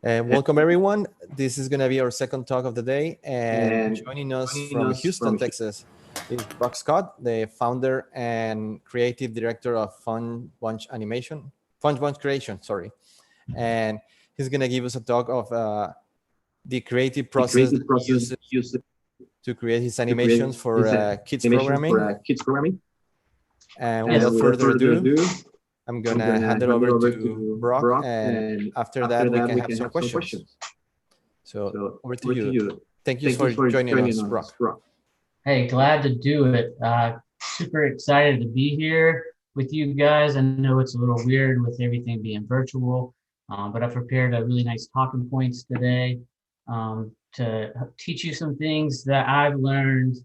Welcome everyone. This is going to be our second talk of the day, and joining us from Houston, Texas, is Brock Scott, the founder and creative director of Fun Bunch Creation. Sorry, and he's going to give us a talk of the creative process he uses to create his animations for kids programming. And without further ado, I'm going to hand it over to Brock, and after that, we can have some questions. So over to you. Thank you for joining us, Brock. Hey, glad to do it. Super excited to be here with you guys. I know it's a little weird with everything being virtual, but I prepared a really nice talking points today to teach you some things that I've learned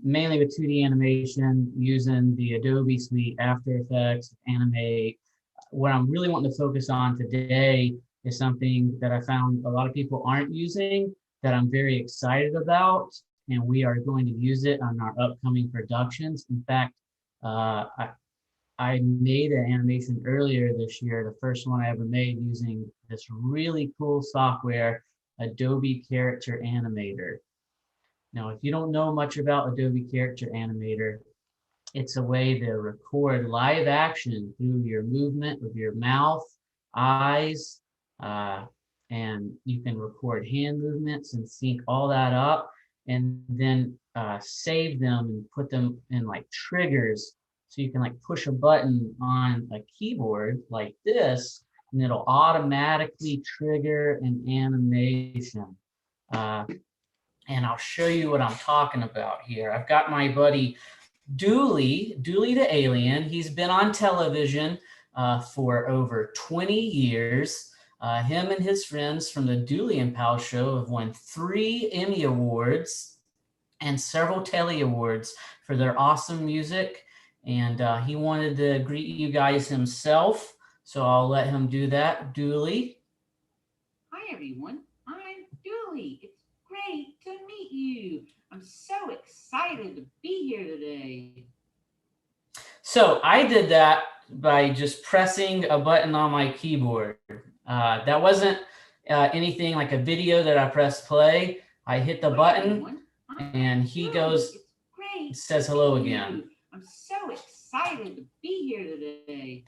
mainly with 2D animation using the Adobe suite, After Effects, Animate. What I'm really wanting to focus on today is something that I found a lot of people aren't using that I'm very excited about, and we are going to use it on our upcoming productions. In fact, I made an animation earlier this year, the first one I ever made using this really cool software, Adobe Character Animator. Now, if you don't know much about Adobe Character Animator, it's a way to record live action through your movement of your mouth, eyes, and you can record hand movements and sync all that up, and then save them and put them in like triggers. So you can like push a button on a keyboard like this, and it'll automatically trigger an animation. And I'll show you what I'm talking about here. I've got my buddy Dooley the Alien. He's been on television for over 20 years. Him and his friends from the Dooley and Pal show have won 3 Emmy Awards and several Telly Awards for their awesome music. And he wanted to greet you guys himself, so I'll let him do that. Dooley. Hi, everyone. I'm Dooley. It's great to meet you. I'm so excited to be here today. So I did that by just pressing a button on my keyboard. That wasn't anything like a video that I pressed play. I hit the button and he goes, says hello again. I'm so excited to be here today.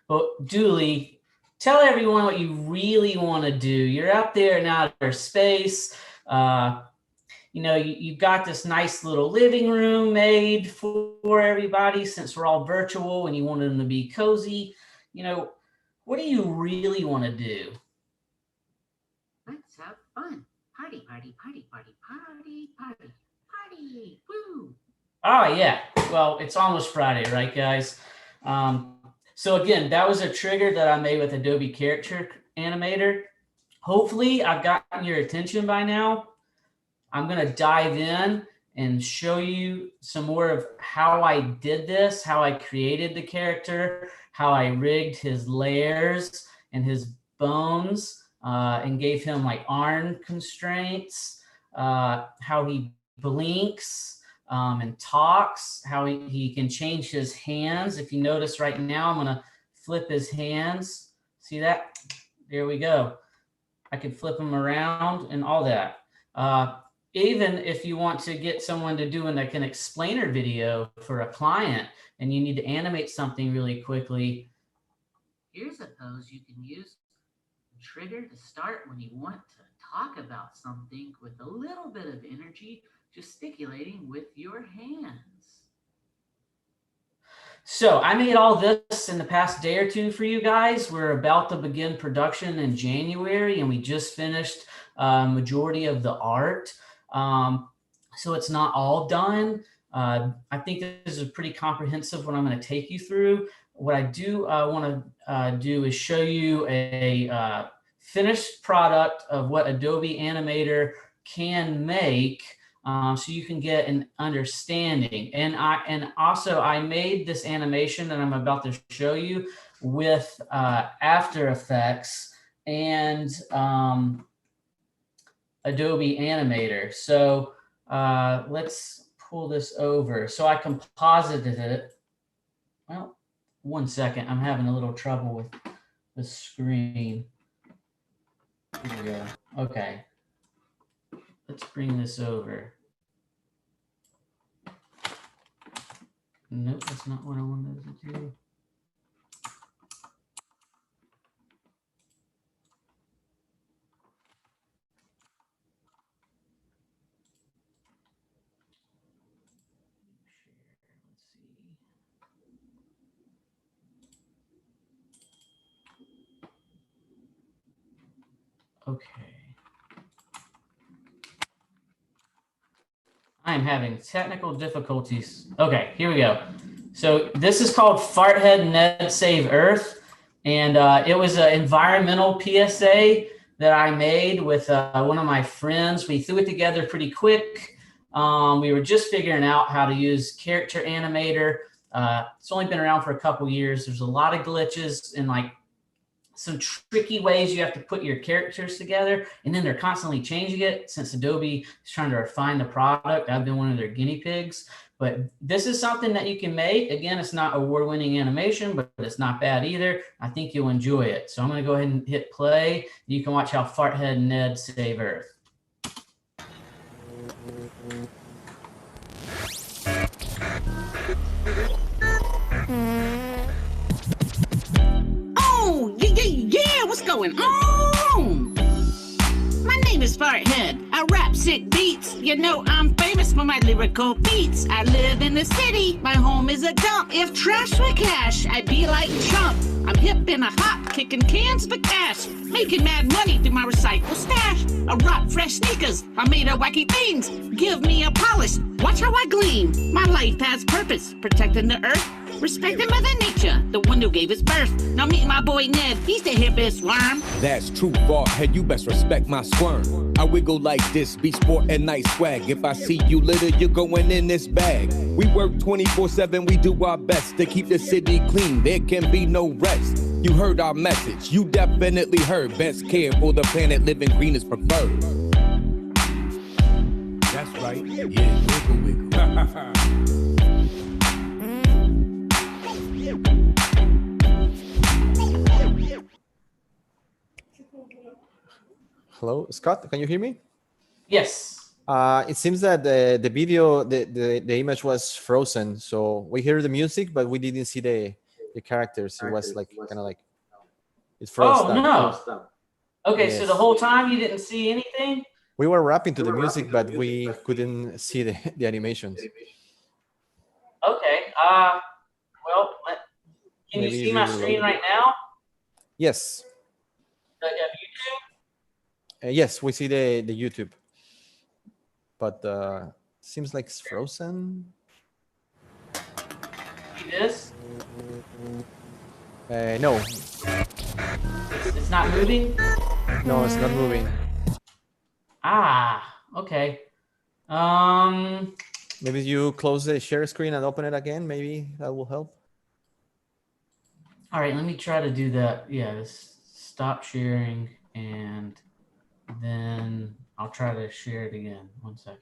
Well, Dooley, tell everyone what you really want to do. You're out there in outer space. You know, you've got this nice little living room made for everybody since we're all virtual and you wanted them to be cozy. You know, what do you really want to do? Let's have fun. Party, party, party, party, party, party, party, woo. Oh, yeah. Well, it's almost Friday, right, guys? So again, that was a trigger that I made with Adobe Character Animator. Hopefully, I've gotten your attention by now. I'm going to dive in and show you some more of how I did this, how I created the character, how I rigged his layers and his bones and gave him like arm constraints, how he blinks and talks, how he can change his hands. If you notice right now, I'm going to flip his hands. See that? There we go. I can flip them around and all that. Even if you want to get someone to do an explainer video for a client and you need to animate something really quickly. Here's a pose you can use. Trigger to start when you want to talk about something with a little bit of energy, gesticulating with your hands. So I made all this in the past day or two for you guys. We're about to begin production in January and we just finished majority of the art. So it's not all done. I think this is pretty comprehensive what I'm going to take you through. What I do want to do is show you a finished product of what Adobe Animator can make so you can get an understanding. And also I made this animation that I'm about to show you with After Effects and Adobe Animator. So let's pull this over. So I composited it. Well, one second, I'm having a little trouble with the screen. we go. Okay. Let's bring this over. Nope, that's not what I wanted to do. Okay. I'm having technical difficulties. Okay, here we go. So this is called Farthead Ned Save Earth. And it was an environmental PSA that I made with one of my friends. We threw it together pretty quick. We were just figuring out how to use Character Animator. It's only been around for a couple years. There's a lot of glitches and like some tricky ways you have to put your characters together, and then they're constantly changing it since Adobe is trying to refine the product. I've been one of their guinea pigs, but this is something that you can make. Again, it's not award-winning animation, but it's not bad either. I think you'll enjoy it. So I'm going to go ahead and hit play. You can watch how Farthead Ned Save Earth. Yeah, what's going on? My name is Farthead. I rap sick beats. You know I'm famous for my lyrical beats. I live in the city. My home is a dump. If trash were cash, I'd be like Trump. I'm hip and a hop, kicking cans for cash, making mad money through my recycle stash. I rock fresh sneakers. I made of wacky things. Give me a polish. Watch how I gleam. My life has purpose, protecting the earth. Respecting Mother Nature, the one who gave us birth. Now meet my boy Ned, he's the hippest worm. That's true, Farthead, you best respect my squirm. I wiggle like this, be sport and nice swag. If I see you litter, you're going in this bag. We work 24/7, we do our best to keep the city clean. There can be no rest. You heard our message, you definitely heard. Best care for the planet, living green is preferred. That's right, yeah, wiggle, wiggle. Hello, Scott, can you hear me? Yes. It seems that the video, the image was frozen. So we hear the music, but we didn't see the characters. It was like kind of like it froze. Oh, no. Okay, Yes. so the whole time you didn't see anything? We were rapping to the music, but we couldn't see the animations. Okay. Well, can you Maybe see my reload screen it. right now? Yes. YouTube? Yes, we see the YouTube. But seems like it's frozen. See this? No, It's not moving? no, it's not moving. Ah, okay. Maybe you close the share screen and open it again. Maybe that will help. All right, let me try to do that. Yeah, just stop sharing, and then I'll try to share it again. 1 second.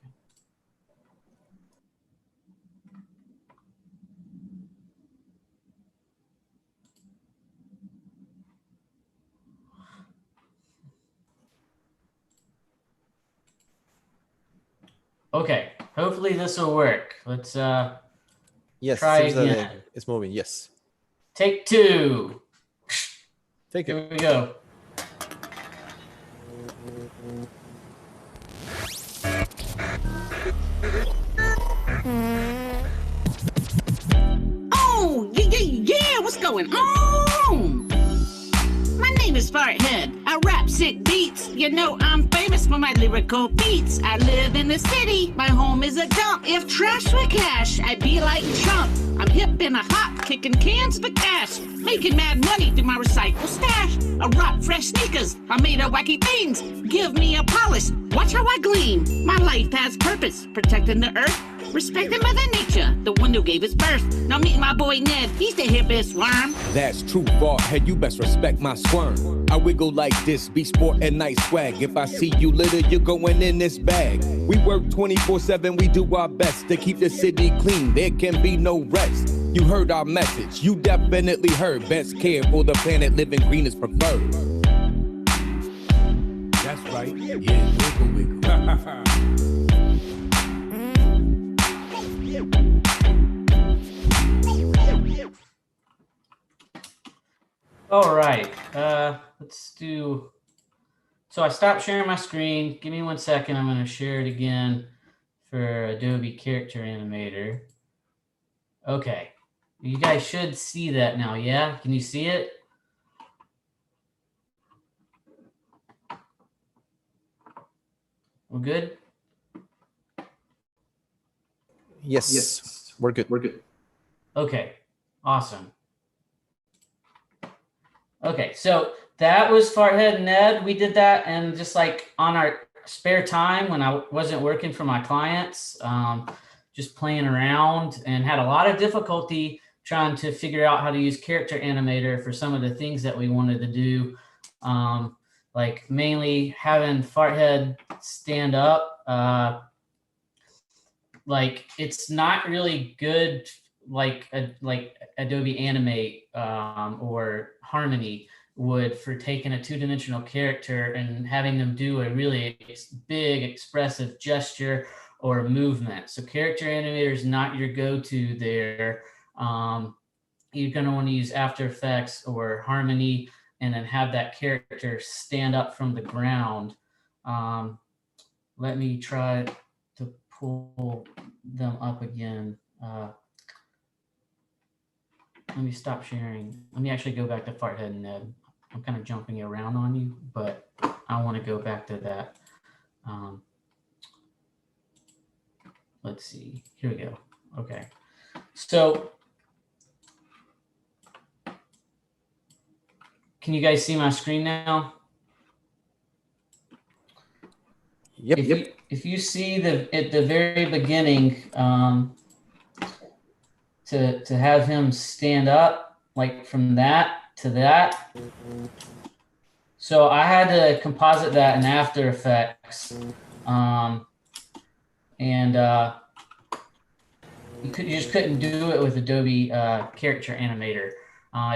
Okay, hopefully this will work. Let's Yes, Try seems that again. it's moving. Yes. take two. Take it. Here we go. Oh, yeah, what's going on? My name is Farthead. I rap sick beats. You know I'm famous for my lyrical beats. I live in the city. My home is a dump. If trash were cash, I'd be like Trump. I'm hip and a hop, kicking cans for cash, making mad money through my recycle stash. I rock fresh sneakers. I made of wacky things. Give me a polish. Watch how I gleam. My life has purpose, protecting the earth. Respecting Mother Nature, the one who gave us birth. Now meet my boy Ned, he's the hippest worm. That's true, Farthead, you best respect my squirm. I wiggle like this, be sport and nice swag. If I see you litter, you're going in this bag. We work 24/7, we do our best to keep the city clean. There can be no rest. You heard our message, you definitely heard. Best care for the planet, living green is preferred. That's right. Yeah, wiggle, wiggle. All right, let's do, so I stopped sharing my screen. Give me 1 second. I'm going to share it again for Adobe Character Animator. Okay, you guys should see that now. Yeah, can you see it? We're good? Yes, we're good. We're good. Okay, awesome. Okay, so that was Farthead and Ned. We did that, and just like on our spare time when I wasn't working for my clients, just playing around, and had a lot of difficulty trying to figure out how to use Character Animator for some of the things that we wanted to do. Like mainly having Farthead stand up. Like it's not really good like Adobe Animate or Harmony would for taking a two-dimensional character and having them do a really big expressive gesture or movement. So Character Animator is not your go-to there. You're going to want to use After Effects or Harmony and then have that character stand up from the ground. Let me try to pull them up again. Let me stop sharing. Let me actually go back to Farthead and Ned. I'm kind of jumping around on you, but I want to go back to that. Let's see. Here we go. Okay. So can you guys see my screen now? Yep. If you see at the very beginning, to have him stand up, like from that to that. So I had to composite that in After Effects. You just couldn't do it with Adobe Character Animator.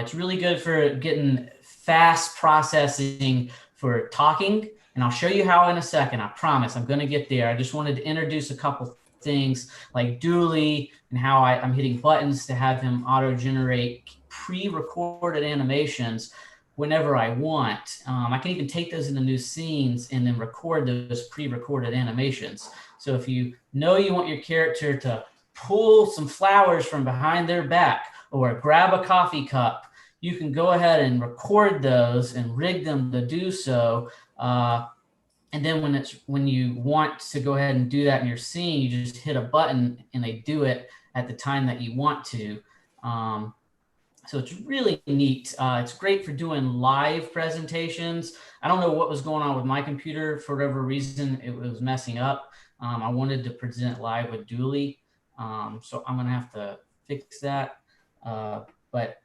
It's really good for getting fast processing for talking. And I'll show you how in a second. I promise I'm going to get there. I just wanted to introduce a couple things like Dooley and how I'm hitting buttons to have him auto-generate pre-recorded animations whenever I want. I can even take those into new scenes and then record those pre-recorded animations. So if you know you want your character to pull some flowers from behind their back or grab a coffee cup, you can go ahead and record those and rig them to do so. And then when you want to go ahead and do that in your scene, you just hit a button and they do it at the time that you want to. So it's really neat. It's great for doing live presentations. I don't know what was going on with my computer. For whatever reason, it was messing up. I wanted to present live with Dooley. So I'm going to have to fix that. But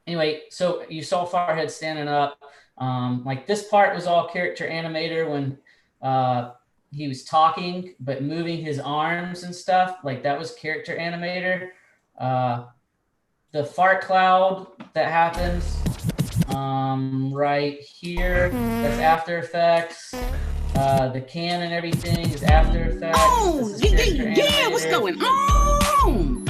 anyway, so you saw Farthead standing up. Like this part was all Character Animator when he was talking, but moving his arms and stuff, like that was Character Animator. The fart cloud that happens right here, that's After Effects. The can and everything is After Effects. Oh, yeah, what's going on?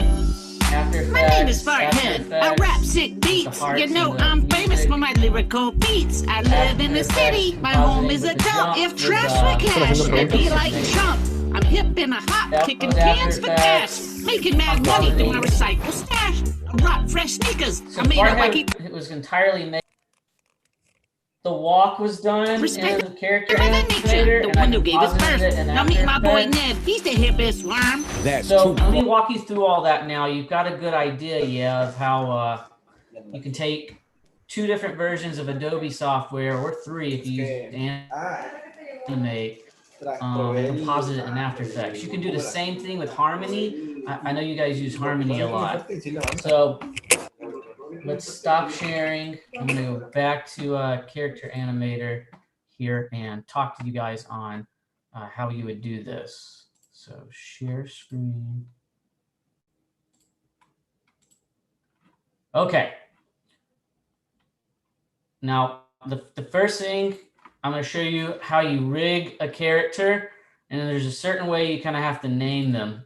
After Effects, My name is Farthead. I rap sick beats. You know I'm famous for my lyrical beats. I live in the city. My home is a dump. If trash were cash, I'd be like Trump. I'm hip and a hop, kicking cans for cash, making mad money through my recycle stash. I rock fresh sneakers. So I made up like it was entirely made. The walk was done in the Character Animator, the one who gave us birth. and Now meet my boy Ned. He's the hippest worm. That's so true. let me walk you through all that now. You've got a good idea, yeah, of how you can take two different versions of Adobe software, or three if you use Animate, and composite it in After Effects. You can do the same thing with Harmony. I know you guys use Harmony a lot. So let's stop sharing. I'm going to go back to Character Animator here and talk to you guys on how you would do this. So share screen. Okay. Now, the first thing I'm going to show you how you rig a character, and then there's a certain way you kind of have to name them.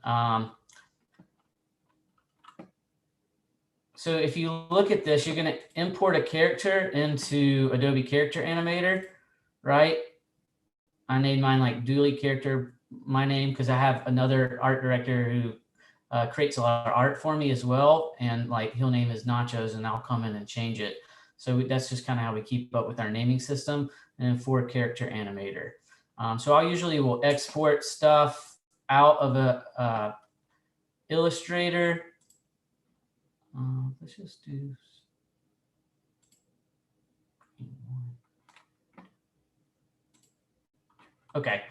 So if you look at this, you're going to import a character into Adobe Character Animator, right? I named mine like Dooley character, my name, because I have another art director who creates a lot of art for me as well. And like he'll name his nachos and I'll come in and change it. So that's just kind of how we keep up with our naming system. And then for Character Animator. So I usually will export stuff out of a Illustrator. Let's just do. Okay.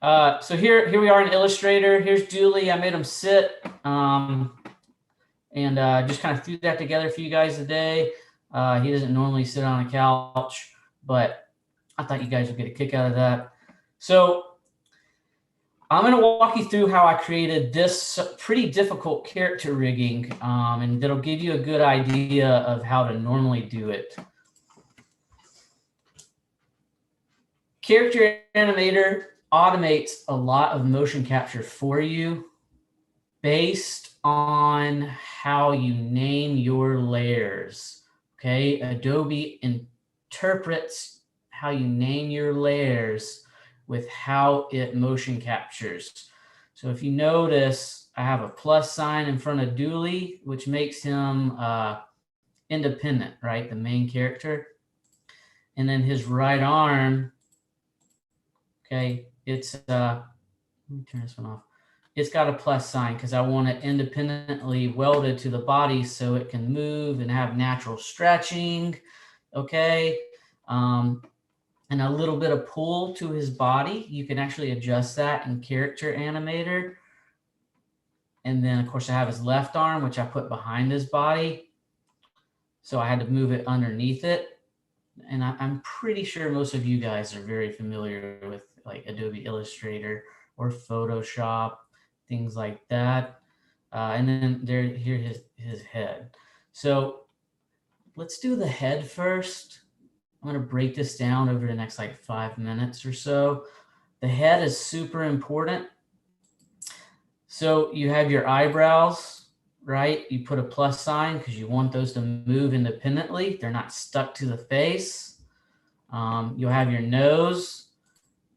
So here we are in Illustrator. Here's Dooley. I made him sit and just kind of threw that together for you guys today. He doesn't normally sit on a couch, but I thought you guys would get a kick out of that. So I'm going to walk you through how I created this pretty difficult character rigging, and that'll give you a good idea of how to normally do it. Character Animator automates a lot of motion capture for you based on how you name your layers. Okay, Adobe interprets how you name your layers with how it motion captures. So if you notice, I have a plus sign in front of Dooley, which makes him independent, right? The main character. And then his right arm, okay, it's, let me turn this one off. It's got a plus sign because I want it independently welded to the body so it can move and have natural stretching, okay? And a little bit of pull to his body. You can actually adjust that in Character Animator. And then, of course, I have his left arm, which I put behind his body. So I had to move it underneath it. And I'm pretty sure most of you guys are very familiar with like Adobe Illustrator or Photoshop, things like that. And then here's his head. So let's do the head first. I'm going to break this down over the next like 5 minutes or so. The head is super important. So you have your eyebrows, right? You put a plus sign because you want those to move independently. They're not stuck to the face. You'll have your nose.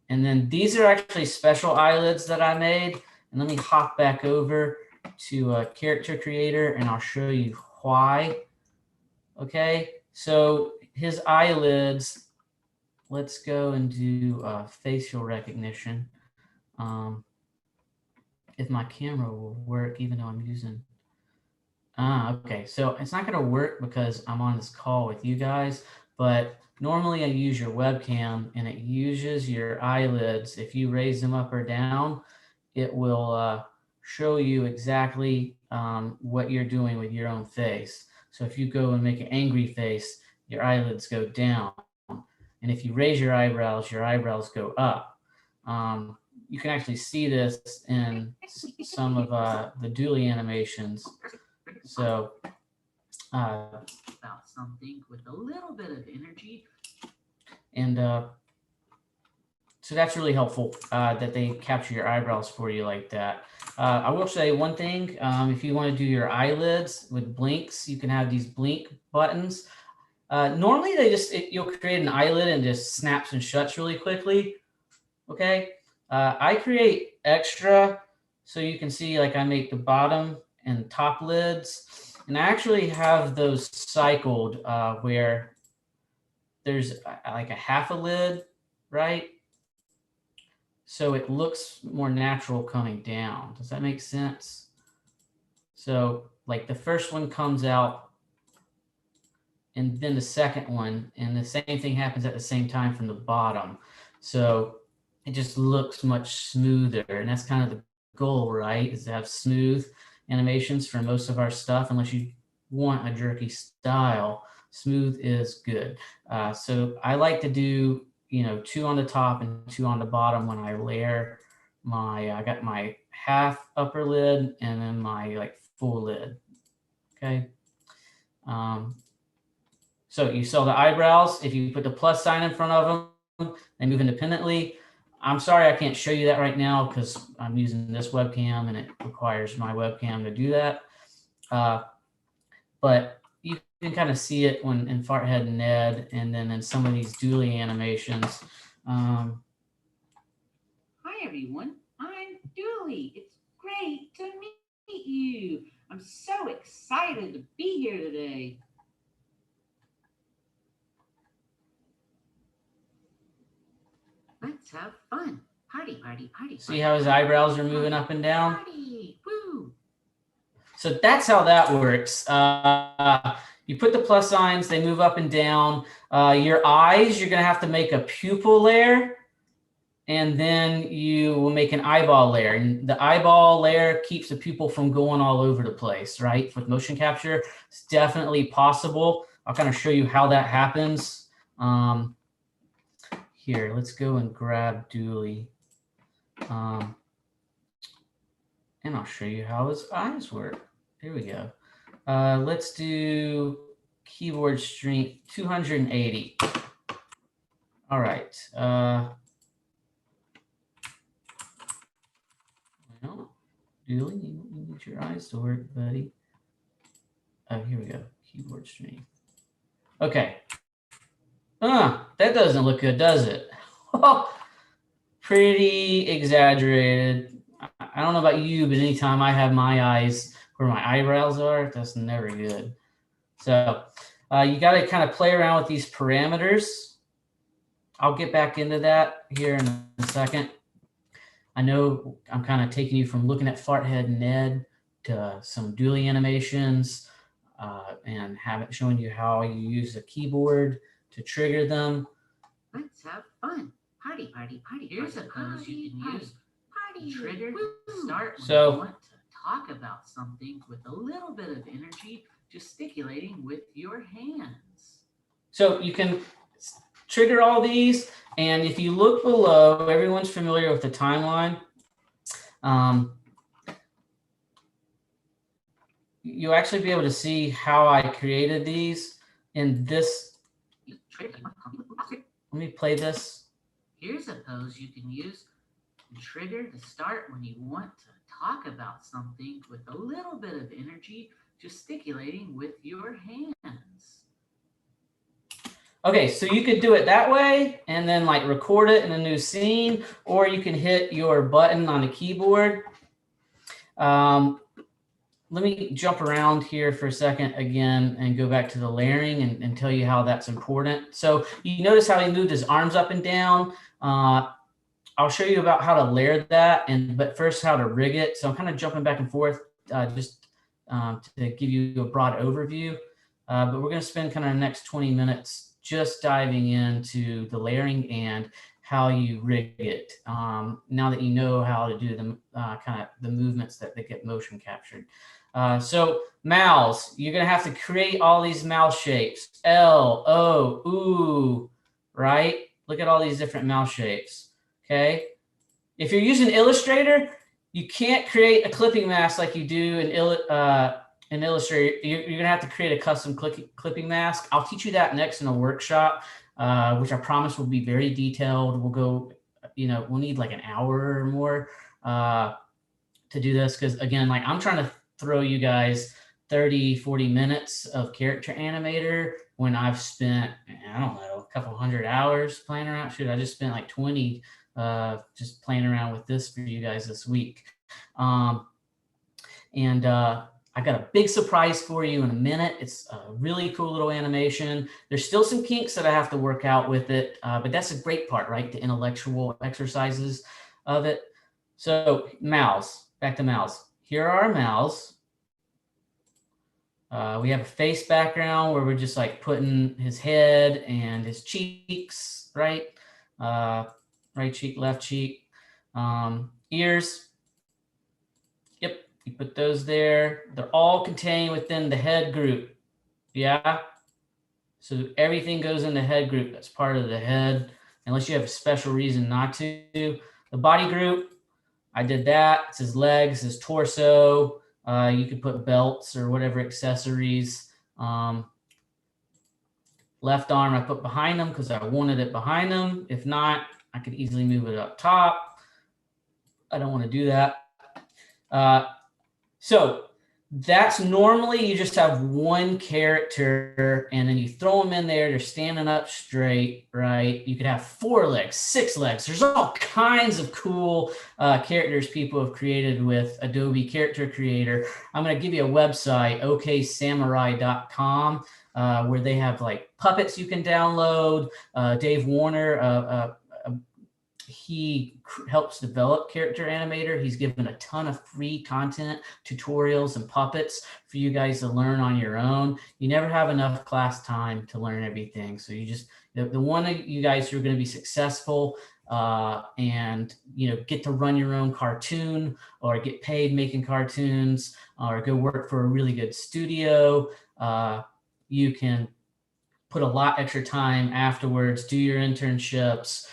And then these are actually special eyelids that I made. And let me hop back over to Character Creator and I'll show you why. Okay, so his eyelids, let's go and do facial recognition. If my camera will work, even though I'm using, okay, so it's not gonna work because I'm on this call with you guys, but normally I use your webcam and it uses your eyelids. If you raise them up or down, it will show you exactly what you're doing with your own face. So if you go and make an angry face, your eyelids go down. And if you raise your eyebrows go up. You can actually see this in some of the Dooley animations. So about something with a little bit of energy. And so that's really helpful that they capture your eyebrows for you like that. I will say one thing, if you want to do your eyelids with blinks, you can have these blink buttons. Normally you'll create an eyelid and just snaps and shuts really quickly. Okay. I create extra so you can see like I make the bottom and top lids, and I actually have those cycled where there's like a half a lid, right? So it looks more natural coming down. Does that make sense? So like the first one comes out and then the second one, and the same thing happens at the same time from the bottom. So it just looks much smoother, and that's kind of the goal, right? Is to have smooth animations for most of our stuff, unless you want a jerky style. Smooth is good. So I like to do, 2 on the top and 2 on the bottom when I layer I got my half upper lid and then my like full lid. Okay. So you saw the eyebrows. If you put the plus sign in front of They move independently. I'm sorry I can't show you that right now because I'm using this webcam and it requires my webcam to do that. But you can kind of see it when in Farthead and Ned, and then in some of these dually animations. Hi, everyone. I'm Dooley. It's great to meet you. I'm so excited to be here today. Let's have fun. Party, party, party. See how his eyebrows are moving up and down? Party. Woo. So that's how that works. You put the plus signs, they move up and down. Your eyes, you're going to have to make a pupil layer, and then you will make an eyeball layer. And the eyeball layer keeps the pupil from going all over the place, right? With motion capture, it's definitely possible. I'll kind of show you how that happens. Here, let's go and grab Dooley. And I'll show you how his eyes work. Here we go. Let's do keyboard strength 280. All right. Well, Dooley, you need your eyes to work, buddy. Oh, here we go. Keyboard strength. Okay. That doesn't look good, does it? Pretty exaggerated. I don't know about you, but anytime I have my eyes where my eyebrows are, that's never good. So you got to kind of play around with these parameters. I'll get back into that here in a second. I know I'm kind of taking you from looking at Farthead and Ned to some dually animations and showing you how you use the keyboard to trigger them. Let's have fun. Party, party, party. Here's a pose you can use. Party. Trigger to start when you want to talk about something with a little bit of energy, gesticulating with your hands. So you can trigger all these, and if you look below, everyone's familiar with the timeline. You'll actually be able to see how I created these in this. Let me play this. Here's a pose you can use and trigger to start when you want to talk about something with a little bit of energy, gesticulating with your hands. Okay, so you could do it that way and then like record it in a new scene, or you can hit your button on the keyboard. Let me jump around here for a second again and go back to the layering and tell you how that's important. So you notice how he moved his arms up and down. I'll show you about how to layer that, but first how to rig it. So I'm kind of jumping back and forth just to give you a broad overview. But we're going to spend kind of the next 20 minutes just diving into the layering and how you rig it. Now that you know how to do the kind of the movements that get motion captured. So mouths, you're going to have to create all these mouth shapes. L, O, ooh, right? Look at all these different mouth shapes, okay? If you're using Illustrator, you can't create a clipping mask like you do in Illustrator. You're going to have to create a custom clipping mask. I'll teach you that next in a workshop, which I promise will be very detailed. We'll go, we'll need like an hour or more to do this because, again, like I'm trying to throw you guys 30, 40 minutes of character animator when I've spent, I don't know, a couple hundred hours playing around. Shoot, I just spent like 20 just playing around with this for you guys this week. I got a big surprise for you in a minute. It's a really cool little animation. There's still some kinks that I have to work out with it, but that's a great part, right? The intellectual exercises of it. So mouths, back to mouths. Here are our mouths. We have a face background where we're just like putting his head and his cheeks, right? Right cheek, left cheek. Ears. Yep, you put those there. They're all contained within the head group. Yeah. So everything goes in the head group. That's part of the head, unless you have a special reason not to. The body group, I did that. It's his legs, his torso. You could put belts or whatever accessories. Left arm I put behind them because I wanted it behind them. If not, I could easily move it up top. I don't want to do that. So that's normally you just have one character and then you throw them in there. They're standing up straight, right? You could have 4 legs, 6 legs. There's all kinds of cool characters people have created with Adobe Character Creator. I'm going to give you a website, oksamurai.com, where they have like puppets you can download. Dave Warner, he helps develop Character Animator. He's given a ton of free content, tutorials, and puppets for you guys to learn on your own. You never have enough class time to learn everything. So you just, the one of you guys who are going to be successful and, you know, get to run your own cartoon or get paid making cartoons or go work for a really good studio, you can put a lot extra time afterwards, do your internships,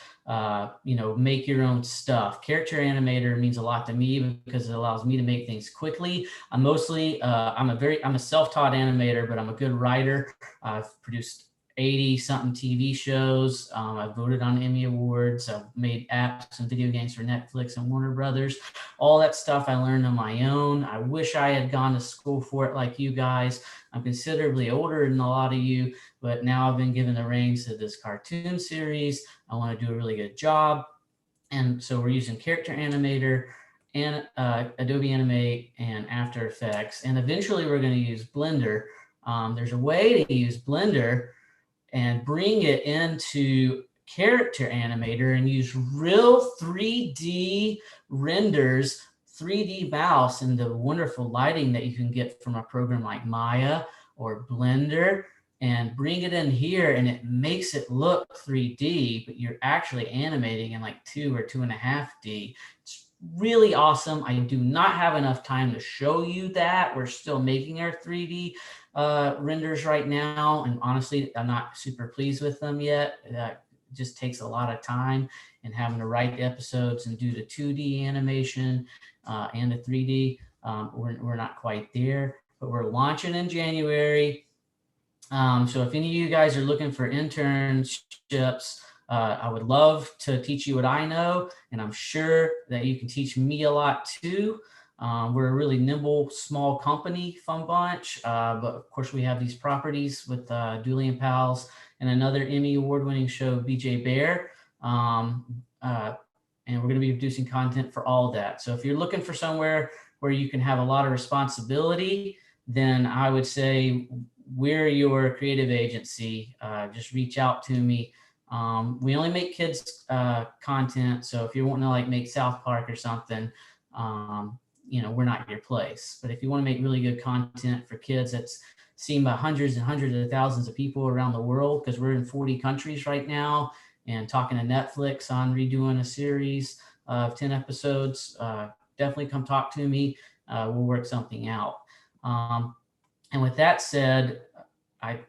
you know, make your own stuff. Character Animator means a lot to me because it allows me to make things quickly. I'm mostly, I'm a self-taught animator, but I'm a good writer. I've produced 80-something TV shows. I've voted on Emmy Awards. I've made apps and video games for Netflix and Warner Brothers. All that stuff I learned on my own. I wish I had gone to school for it like you guys. I'm considerably older than a lot of you, but now I've been given the reins to this cartoon series. I want to do a really good job. And so we're using Character Animator and Adobe Animate and After Effects. And eventually we're going to use Blender. There's a way to use Blender and bring it into Character Animator and use real 3D renders, 3D mouse, and the wonderful lighting that you can get from a program like Maya or Blender, and bring it in here, and it makes it look 3D, but you're actually animating in like 2 or 2.5D. It's really awesome. I do not have enough time to show you that. We're still making our 3D renders right now, and honestly, I'm not super pleased with them yet. That just takes a lot of time, and having to write the episodes and do the 2D animation and the 3D. We're not quite there, but we're launching in January. So if any of you guys are looking for internships, I would love to teach you what I know, and I'm sure that you can teach me a lot too. We're a really nimble, small company, fun bunch, but of course we have these properties with Dooley and Pals and another Emmy award-winning show, BJ Bear, and we're going to be producing content for all of that. So if you're looking for somewhere where you can have a lot of responsibility, then I would say we're your creative agency. Just reach out to me. We only make kids content, so if you want to like make South Park or something, you know, we're not your place. But if you want to make really good content for kids that's seen by hundreds and hundreds of thousands of people around the world, because we're in 40 countries right now, and talking to Netflix on redoing a series of 10 episodes, definitely come talk to me. We'll work something out. And with that said, I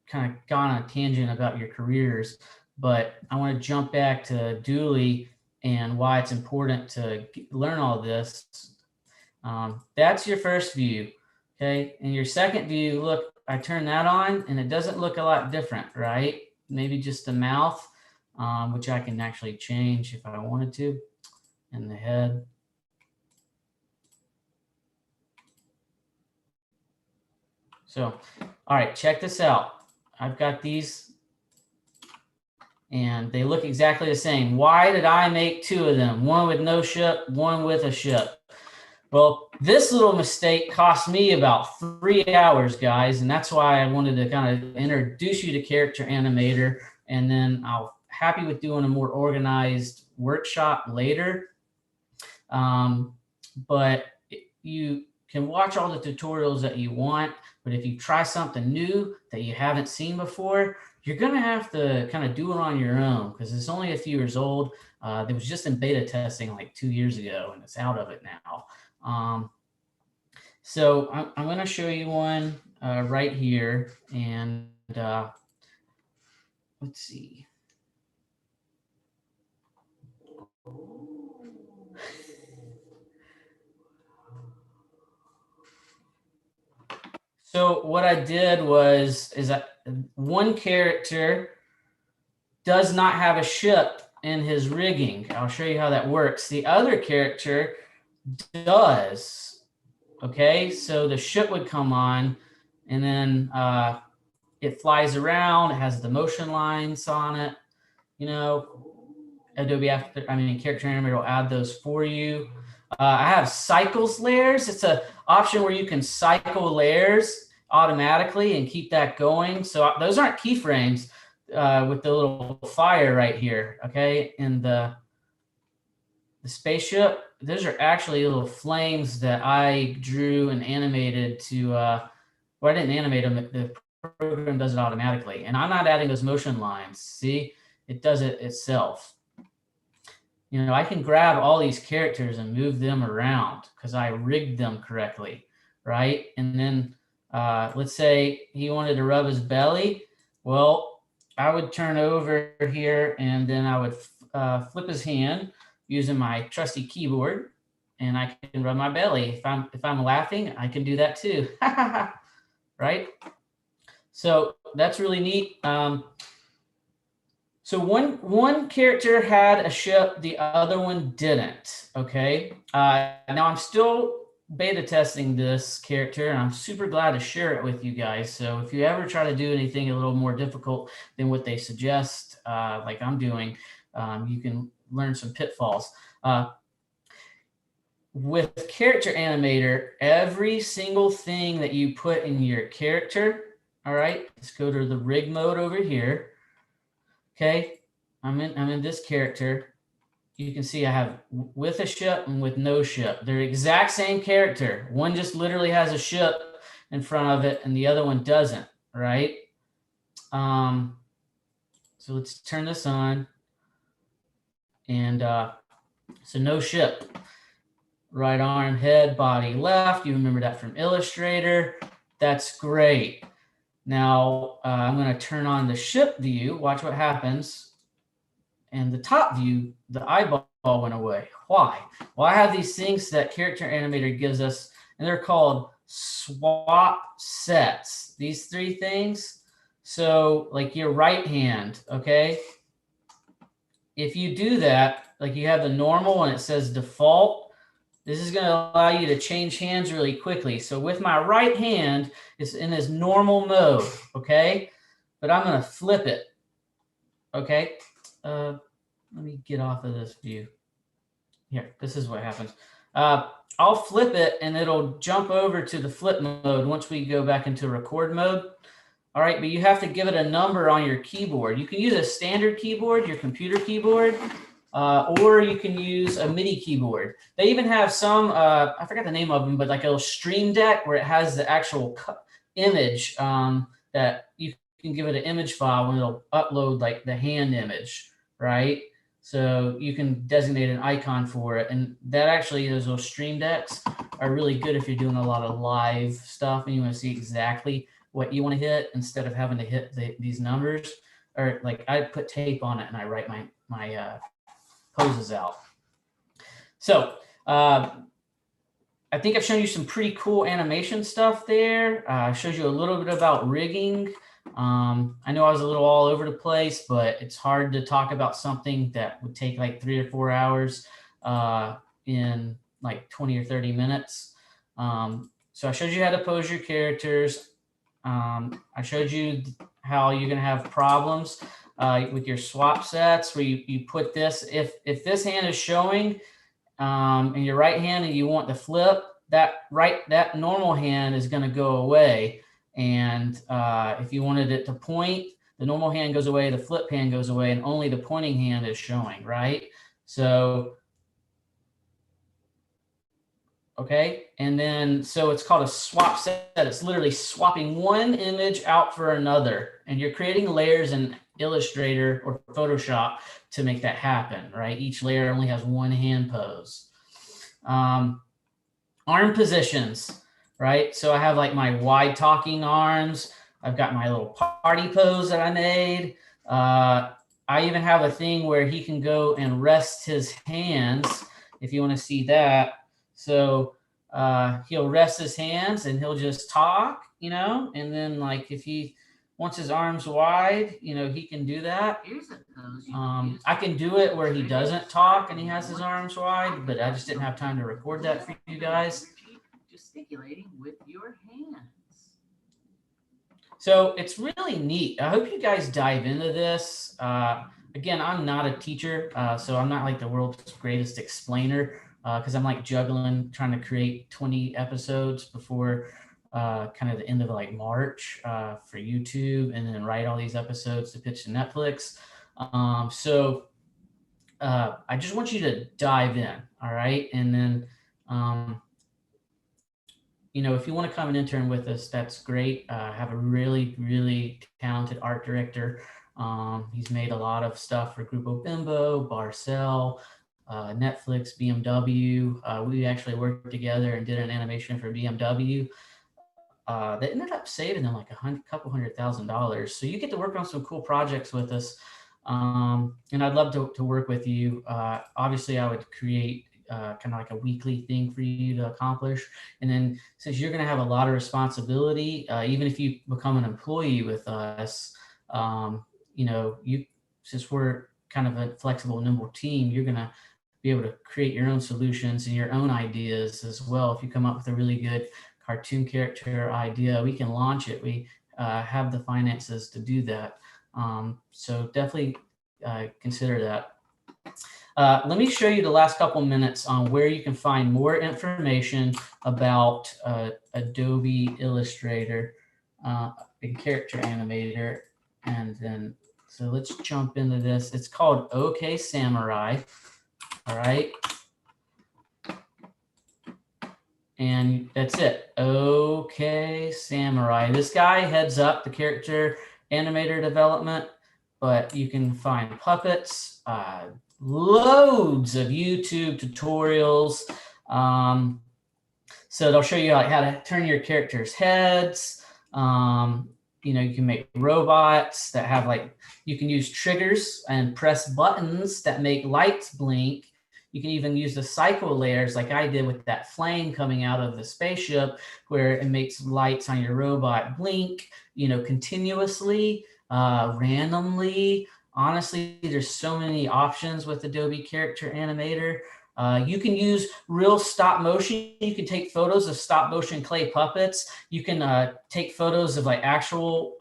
kind of gone on a tangent about your careers, but I want to jump back to Dooley and why it's important to learn all this. That's your first view, okay? And your second view, look, I turn that on and it doesn't look a lot different, right? Maybe just the mouth, which I can actually change if I wanted to, and the head. So, all right, check this out. I've got these and they look exactly the same. Why did I make 2 of them? One with no ship, one with a ship. Well, this little mistake cost me about 3 hours, guys. And that's why I wanted to kind of introduce you to Character Animator. And then I'll happy with doing a more organized workshop later. But you can watch all the tutorials that you want. But if you try something new that you haven't seen before, you're going to have to kind of do it on your own because it's only a few years old. It was just in beta testing like 2 years ago, and it's out of it now. So I'm going to show you one right here. And let's see. So what I did is that one character does not have a ship in his rigging. I'll show you how that works. The other character does. Okay, so the ship would come on, and then it flies around. It has the motion lines on it. You know, Adobe Character Animator will add those for you. I have cycles layers. It's an option where you can cycle layers automatically and keep that going. So those aren't keyframes with the little fire right here, okay? In the spaceship, those are actually little flames that I drew and animated to, well, I didn't animate them. The program does it automatically. And I'm not adding those motion lines. See, it does it itself. You know, I can grab all these characters and move them around because I rigged them correctly, right? And then let's say he wanted to rub his belly. Well, I would turn over here and then I would flip his hand using my trusty keyboard, and I can rub my belly. If I'm laughing, I can do that too, right? So that's really neat. So one character had a ship, the other one didn't, okay? Now I'm still beta testing this character, and I'm super glad to share it with you guys. So if you ever try to do anything a little more difficult than what they suggest, like I'm doing, you can learn some pitfalls. With Character Animator, every single thing that you put in your character, all right, let's go to the rig mode over here. Okay, I'm in this character. You can see I have with a ship and with no ship. They're the exact same character. One just literally has a ship in front of it and the other one doesn't, right? So let's turn this on. And so no ship. Right arm, head, body, left. You remember that from Illustrator. That's great. Now I'm going to turn on the ship view. Watch what happens. And the top view, the eyeball went away. Why? Well, I have these things that Character Animator gives us, and they're called swap sets. These three things. So like your right hand, okay? If you do that, like you have the normal and it says default, this is going to allow you to change hands really quickly. So with my right hand, it's in this normal mode, okay? But I'm going to flip it, okay? Let me get off of this view. Here, this is what happens. I'll flip it and it'll jump over to the flip mode once we go back into record mode. All right, but you have to give it a number on your keyboard. You can use a standard keyboard, your computer keyboard, or you can use a MIDI keyboard. They even have some, I forgot the name of them, but like a little Stream Deck where it has the actual image that you can give it an image file and it'll upload like the hand image, right? So you can designate an icon for it. And that actually, those little Stream Decks are really good if you're doing a lot of live stuff and you want to see exactly what you want to hit instead of having to hit these numbers. Or like I put tape on it and I write my poses out. So I think I've shown you some pretty cool animation stuff there. Shows you a little bit about rigging. I know I was a little all over the place, but it's hard to talk about something that would take like 3 or 4 hours in like 20 or 30 minutes. So I showed you how to pose your characters. I showed you how you're going to have problems with your swap sets where you put this, if this hand is showing in your right hand and you want to flip, that normal hand is going to go away. And if you wanted it to point, the normal hand goes away, the flip hand goes away, and only the pointing hand is showing, right? So, okay, and then so it's called a swap set. It's literally swapping one image out for another, and you're creating layers in Illustrator or Photoshop to make that happen, right? Each layer only has one hand pose. Arm positions, right? So I have like my wide talking arms. I've got my little party pose that I made. I even have a thing where he can go and rest his hands if you want to see that. So he'll rest his hands and he'll just talk, you know, and then like if he wants his arms wide, you know, he can do that. Here's a pose you can use. I can do it where he doesn't talk and he has his arms wide, but I just didn't have time to record that for you guys. Gesticulating with your hands. So it's really neat. I hope you guys dive into this. Again, I'm not a teacher, so I'm not like the world's greatest explainer, because I'm like juggling, trying to create 20 episodes before kind of the end of like March for YouTube, and then write all these episodes to pitch to Netflix. So I just want you to dive in, all right? And then, you know, if you want to come and intern with us, that's great. I have a really, really talented art director. He's made a lot of stuff for Grupo Bimbo, Barcel, Netflix, BMW. We actually worked together and did an animation for BMW that ended up saving them like couple $100,000. So you get to work on some cool projects with us. And I'd love to work with you. Obviously, I would create kind of like a weekly thing for you to accomplish. And then since you're going to have a lot of responsibility, even if you become an employee with us, you know, since we're kind of a flexible, nimble team, you're going to be able to create your own solutions and your own ideas as well. If you come up with a really good cartoon character idea, we can launch it. We have the finances to do that. So definitely consider that. Let me show you the last couple minutes on where you can find more information about Adobe Illustrator, the character animator. And then, so let's jump into this. It's called OK Samurai. All right. And that's it. OK Samurai. This guy heads up the character animator development, but you can find puppets, loads of YouTube tutorials. So they'll show you like how to turn your characters' heads. You know, you can make robots that have like, you can use triggers and press buttons that make lights blink. You can even use the cycle layers like I did with that flame coming out of the spaceship, where it makes lights on your robot blink, you know, continuously, randomly. Honestly, there's so many options with Adobe Character Animator. You can use real stop motion. You can take photos of stop motion clay puppets. You can take photos of like actual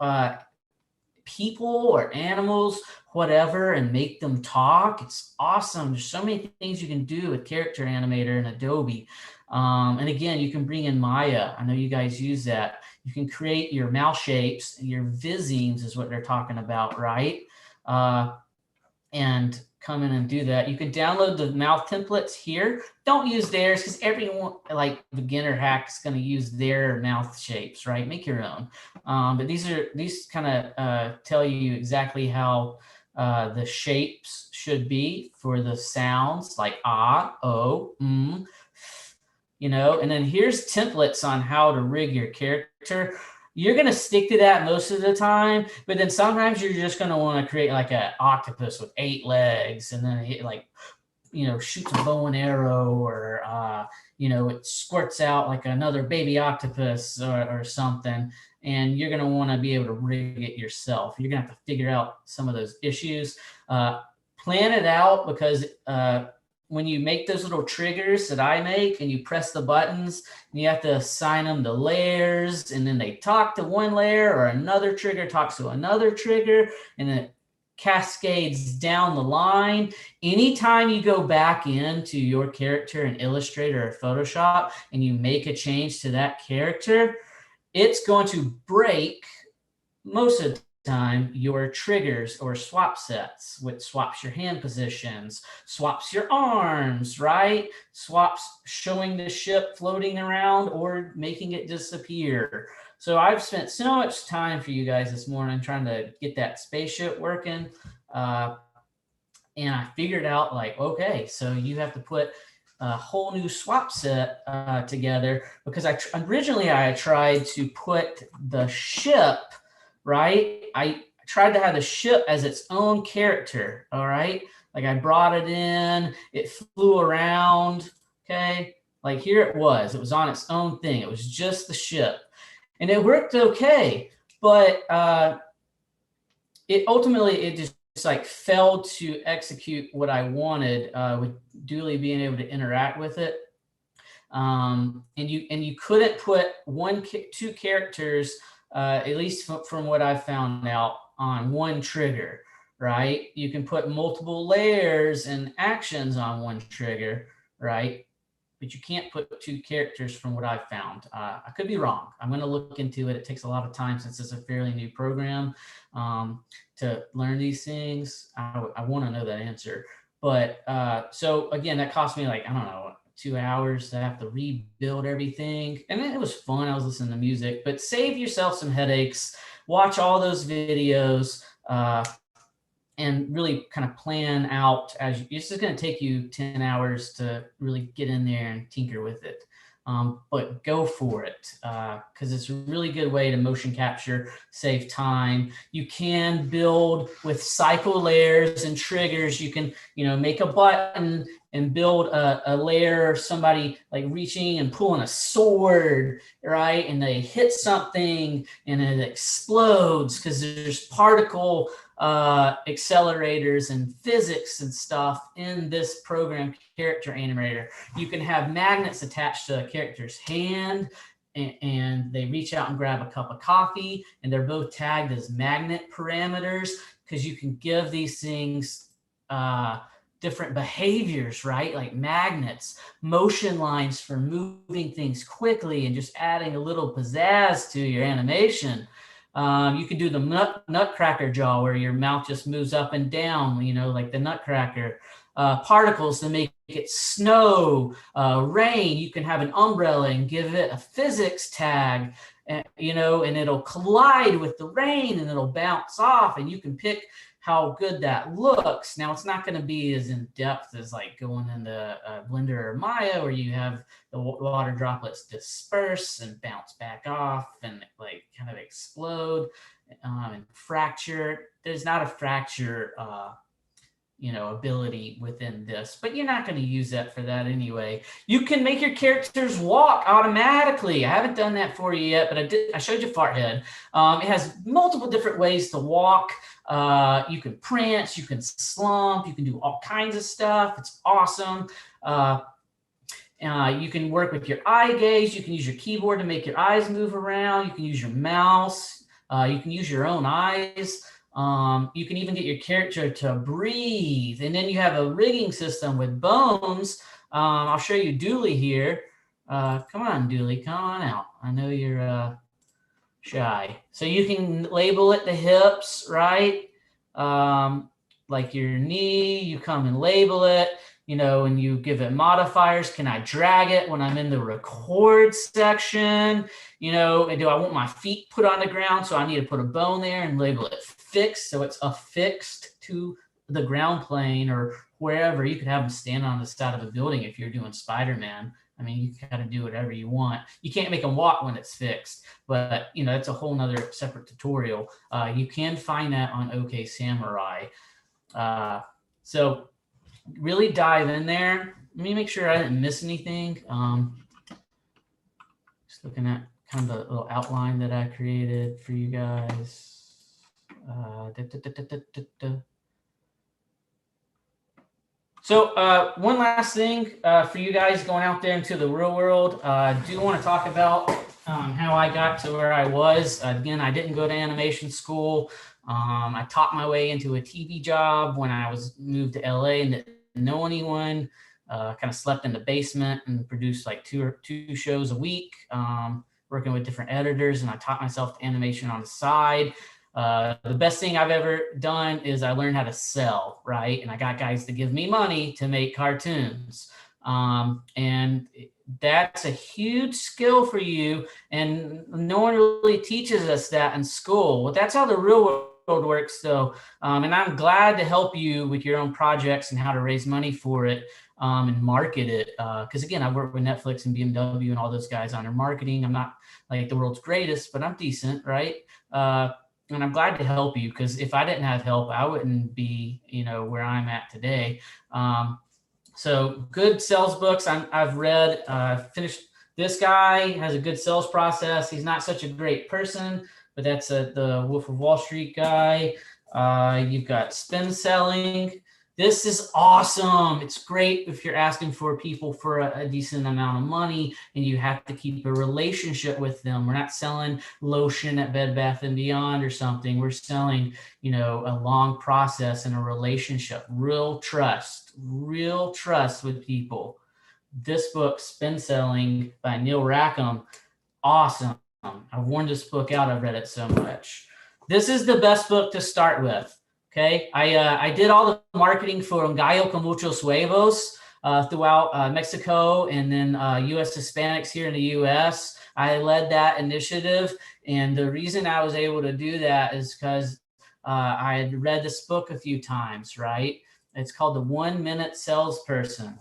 people or animals, whatever, and make them talk. It's awesome. There's so many things you can do with Character Animator in Adobe. And again, you can bring in Maya. I know you guys use that. You can create your mouth shapes, and your visemes is what they're talking about, right? And come in and do that. You can download the mouth templates here. Don't use theirs, because everyone, like beginner hack, is going to use their mouth shapes, right? Make your own. But these kind of tell you exactly how the shapes should be for the sounds, like ah, oh, you know. And then here's templates on how to rig your character. You're going to stick to that most of the time, but then sometimes you're just going to want to create like an octopus with 8 legs, and then it like, you know, shoots a bow and arrow, or, you know, it squirts out like another baby octopus or something. And you're going to want to be able to rig it yourself. You're going to have to figure out some of those issues. Plan it out, because when you make those little triggers that I make and you press the buttons, and you have to assign them to layers, and then they talk to one layer, or another trigger talks to another trigger, and then it cascades down the line. Anytime you go back into your character in Illustrator or Photoshop and you make a change to that character, it's going to break most of the time your triggers or swap sets, which swaps your hand positions, swaps your arms, right? Swaps showing the ship floating around or making it disappear. So I've spent so much time for you guys this morning trying to get that spaceship working. And I figured out, like, okay, so you have to put a whole new swap set together, because originally I tried to put the ship, right? I tried to have the ship as its own character, all right? Like I brought it in, it flew around, okay? Like here it was on its own thing. It was just the ship. And it worked okay, but it ultimately just like failed to execute what I wanted with Dooley being able to interact with it. And you couldn't put two characters, at least from what I found out, on one trigger, right? You can put multiple layers and actions on one trigger, right? But you can't put two characters from what I've found. I could be wrong. I'm going to look into it. It takes a lot of time since it's a fairly new program to learn these things. I want to know that answer. But so again, that cost me like, I don't know, 2 hours to have to rebuild everything. And it was fun. I was listening to music, but save yourself some headaches. Watch all those videos. And really kind of plan out as it's just going to take you 10 hours to really get in there and tinker with it. But go for it because it's a really good way to motion capture, save time. You can build with cycle layers and triggers. You can, make a button and build a layer of somebody like reaching and pulling a sword, right? And they hit something and it explodes because there's particle accelerators and physics and stuff in this program character animator. You can have magnets attached to a character's hand and they reach out and grab a cup of coffee and they're both tagged as magnet parameters because you can give these things different behaviors, right? Like magnets, motion lines for moving things quickly and just adding a little pizzazz to your animation. You can do the nutcracker jaw where your mouth just moves up and down, like the nutcracker. Particles to make it snow, rain. You can have an umbrella and give it a physics tag, and it'll collide with the rain and it'll bounce off and you can pick how good that looks. Now, it's not going to be as in depth as like going into Blender or Maya where you have the water droplets disperse and bounce back off and like kind of explode and fracture. There's not a fracture, ability within this, but you're not going to use that for that anyway. You can make your characters walk automatically. I haven't done that for you yet, but I showed you Farthead. It has multiple different ways to walk. You can prance, you can slump, you can do all kinds of stuff. It's awesome. You can work with your eye gaze. You can use your keyboard to make your eyes move around. You can use your mouse. You can use your own eyes. You can even get your character to breathe. And then you have a rigging system with bones. I'll show you Dooley here. Come on, Dooley, come on out. I know you're shy. So you can label it the hips, right? Like your knee, you come and label it, and you give it modifiers. Can I drag it when I'm in the record section? And do I want my feet put on the ground? So I need to put a bone there and label it fixed. So it's affixed to the ground plane or wherever. You could have them stand on the side of a building if you're doing Spider-Man. I mean, you got to do whatever you want. You can't make them walk when it's fixed, but that's a whole nother separate tutorial. You can find that on OK Samurai. So really dive in there. Let me make sure I didn't miss anything. Just looking at kind of the little outline that I created for you guys. So one last thing for you guys going out there into the real world. I do want to talk about how I got to where I was. Again, I didn't go to animation school. I taught my way into a TV job when I was moved to LA and didn't know anyone. Kind of slept in the basement and produced like two shows a week, working with different editors. And I taught myself animation on the side. The best thing I've ever done is I learned how to sell, right? And I got guys to give me money to make cartoons. And that's a huge skill for you. And no one really teaches us that in school. Well, that's how the real world works though. And I'm glad to help you with your own projects and how to raise money for it and market it. Because again, I work with Netflix and BMW and all those guys on their marketing. I'm not like the world's greatest, but I'm decent, right? And I'm glad to help you because if I didn't have help, I wouldn't be, where I'm at today. So good sales books I've read, finished This guy has a good sales process. He's not such a great person, but that's the Wolf of Wall Street guy. You've got spin selling. This is awesome. It's great if you're asking for people for a decent amount of money and you have to keep a relationship with them. We're not selling lotion at Bed Bath & Beyond or something. We're selling, you know, a long process and a relationship, real trust with people. This book, Spin Selling by Neil Rackham, awesome. I've worn this book out. I've read it so much. This is the best book to start with. Okay, I did all the marketing for Un Gallo con Muchos Huevos throughout Mexico and then U.S. Hispanics here in the U.S. I led that initiative, and the reason I was able to do that is because I had read this book a few times, right? It's called The 1 Minute Salesperson.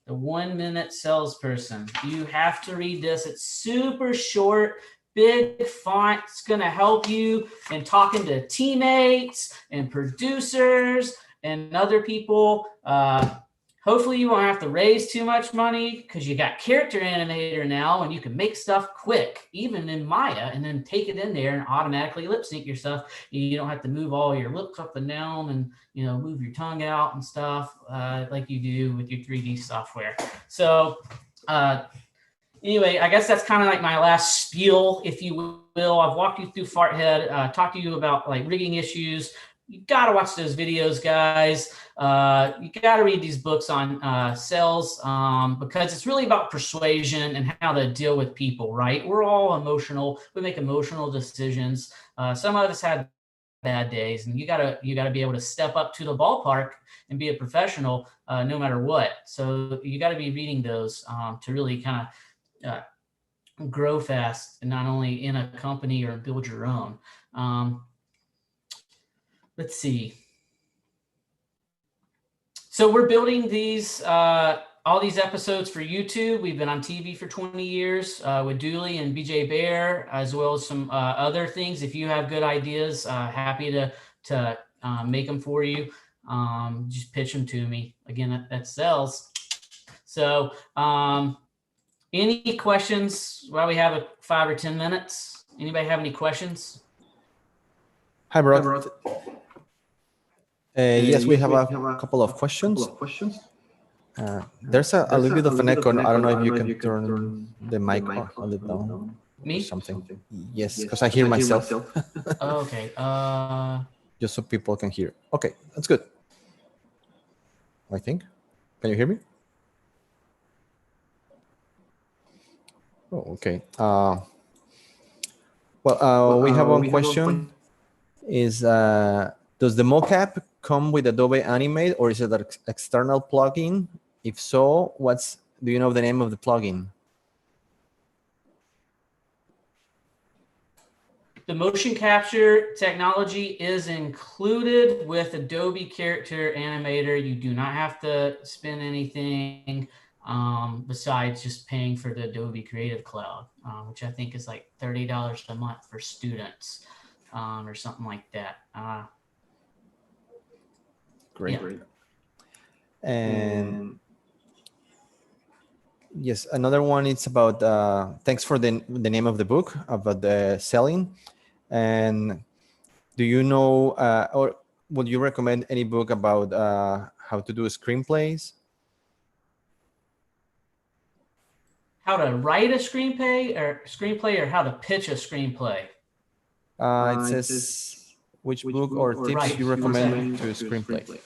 The 1 Minute Salesperson. You have to read this. It's super short. Big font. It's going to help you in talking to teammates and producers and other people. Hopefully you won't have to raise too much money because you got Character Animator now and you can make stuff quick, even in Maya, and then take it in there and automatically lip sync your stuff. You don't have to move all your lips up and down and, you know, move your tongue out and stuff like you do with your 3D software. So, anyway, I guess that's kind of like my last spiel, if you will. I've walked you through Farthead, talked to you about like rigging issues. You got to watch those videos, guys. You got to read these books on sales because it's really about persuasion and how to deal with people, right? We're all emotional. We make emotional decisions. Some of us had bad days, and you gotta be able to step up to the ballpark and be a professional no matter what. So you got to be reading those to really kind of grow fast, and not only in a company or build your own. Let's see. So we're building these all these episodes for YouTube. We've been on TV for 20 years with Dooley and BJ Bear, as well as some other things. If you have good ideas, happy to make them for you. Just pitch them to me. Again, that sells. So any questions while we have 5 or 10 minutes? Anybody have any questions? Hi, Brock. Yes, we have a couple of questions. There's a little bit of an echo. I don't know if you can turn the mic on, hold it down. Me? Or something. Yes, because I hear myself. Oh, okay. Just so people can hear. Okay, that's good. I think. Can you hear me? Oh, okay. We have one question. Is does the mocap come with Adobe Animate, or is it an external plugin? If so, do you know the name of the plugin? The motion capture technology is included with Adobe Character Animator. You do not have to spend anything besides just paying for the Adobe Creative Cloud, which I think is like $30 a month for students or something like that. Great. Yeah. And yes, another one. It's about thanks for the name of the book, about the selling. And do you know or would you recommend any book about how to do screenplays? How to write a screenplay or how to pitch a screenplay? It says which book or tips you recommend to screenplay.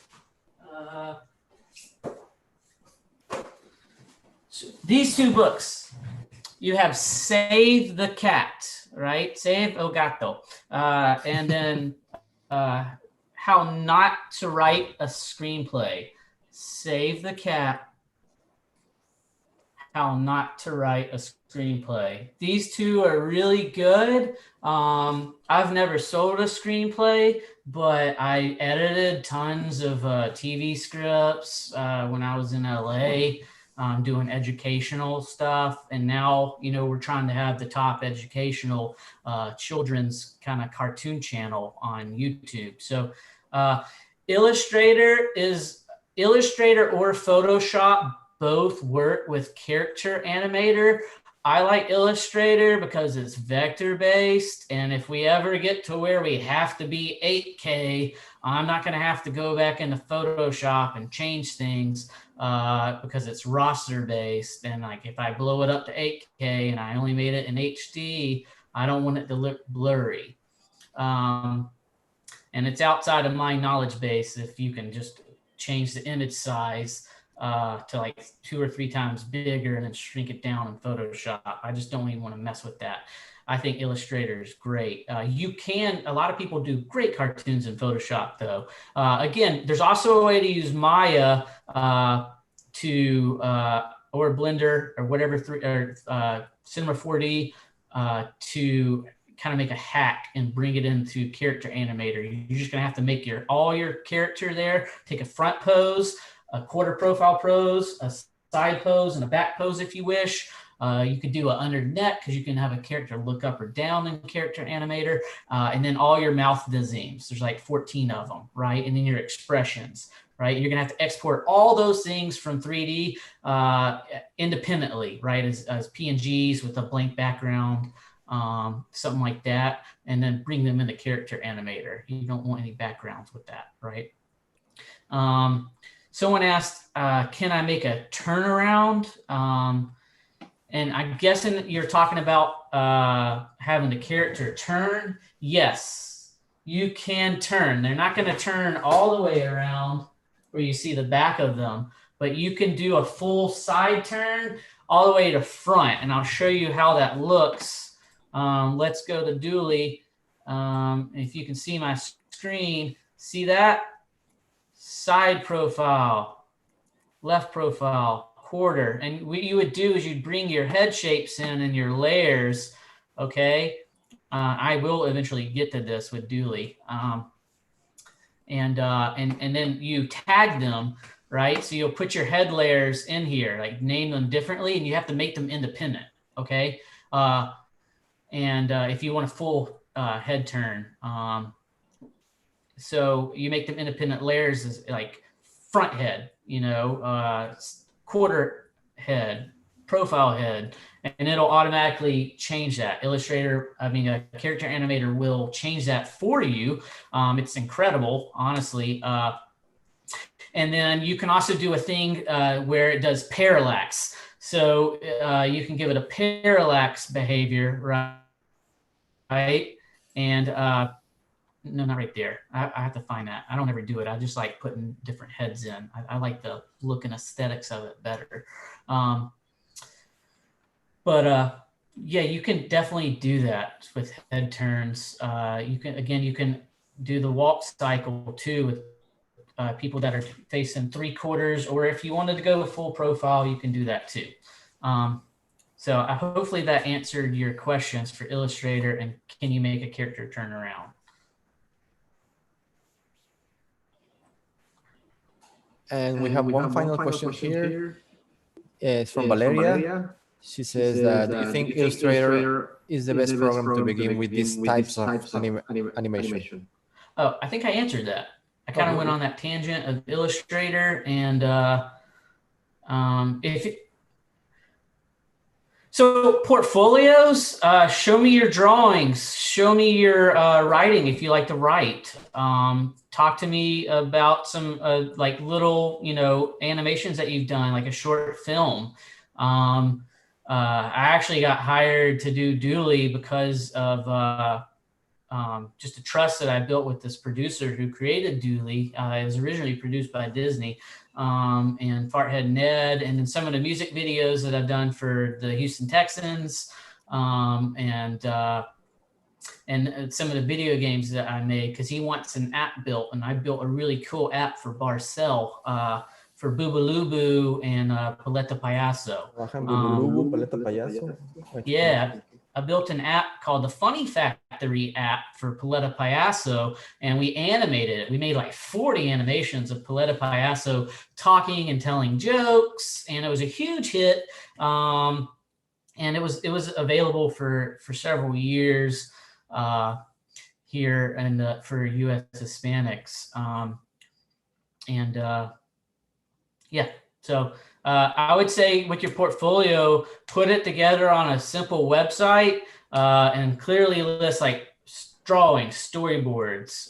So these two books, you have Save the Cat, right? Save El Gato. And then How Not to Write a Screenplay. Save the Cat. How Not to Write a Screenplay. These two are really good. I've never sold a screenplay, but I edited tons of TV scripts when I was in LA. Doing educational stuff, and now we're trying to have the top educational children's kind of cartoon channel on YouTube. So Illustrator or Photoshop both work with Character Animator. I like Illustrator because it's vector based. And if we ever get to where we have to be 8K, I'm not going to have to go back into Photoshop and change things because it's raster based. And like if I blow it up to 8K and I only made it in HD, I don't want it to look blurry. And it's outside of my knowledge base if you can just change the image size to like 2 or 3 times bigger and then shrink it down in Photoshop. I just don't even want to mess with that. I think Illustrator is great. You can, a lot of people do great cartoons in Photoshop though. Again, there's also a way to use Maya or Blender or whatever, Cinema 4D to kind of make a hack and bring it into Character Animator. You're just gonna have to make all your character there, take a front pose, a quarter profile pose, a side pose, and a back pose if you wish. You could do an under neck because you can have a character look up or down in Character Animator, and then all your mouth designs. There's like 14 of them, right? And then your expressions, right? You're gonna have to export all those things from 3D independently, right? As PNGs with a blank background, something like that, and then bring them into Character Animator. You don't want any backgrounds with that, right? Someone asked, can I make a turnaround? And I'm guessing you're talking about having the character turn. Yes, you can turn. They're not going to turn all the way around where you see the back of them, but you can do a full side turn all the way to front. And I'll show you how that looks. Let's go to Dooley. If you can see my screen, see that? Side profile, left profile, quarter. And what you would do is you'd bring your head shapes in and your layers, okay? I will eventually get to this with Dooley. And then you tag them, right? So you'll put your head layers in here, like name them differently, and you have to make them independent, okay? If you want a full head turn, so you make them independent layers as like front head, you know, quarter head, profile head, and it'll automatically change that. Illustrator, I mean, a Character Animator will change that for you. It's incredible, honestly. And then you can also do a thing where it does parallax. So you can give it a parallax behavior, right? And no, not right there. I have to find that. I don't ever do it. I just like putting different heads in. I like the look and aesthetics of it better. Yeah, you can definitely do that with head turns. You can do the walk cycle too with people that are facing 3/4, or if you wanted to go with full profile, you can do that too. So hopefully that answered your questions for Illustrator and can you make a character turn around? And we have one final question here. It's from Valeria. She says that, do you think Illustrator is the best program to begin with these types of animation? Oh, I think I answered that. I kind of went on that tangent of Illustrator, and so portfolios, show me your drawings, show me your writing if you like to write. Talk to me about some like little, you know, animations that you've done, like a short film. I actually got hired to do Dooley because of just a trust that I built with this producer who created Dooley. It was originally produced by Disney, and Farthead Ned, and then some of the music videos that I've done for the Houston Texans, and some of the video games that I made, because he wants an app built, and I built a really cool app for Barcel, for Boobaloo and Paleta Payaso. Yeah, I built an app called the Funny Factory app for Paleta Payaso, and we animated it. We made like 40 animations of Paleta Payaso talking and telling jokes, and it was a huge hit. And it was available for several years here and for U.S. Hispanics. Yeah, So I would say with your portfolio, put it together on a simple website and clearly list like drawings, storyboards.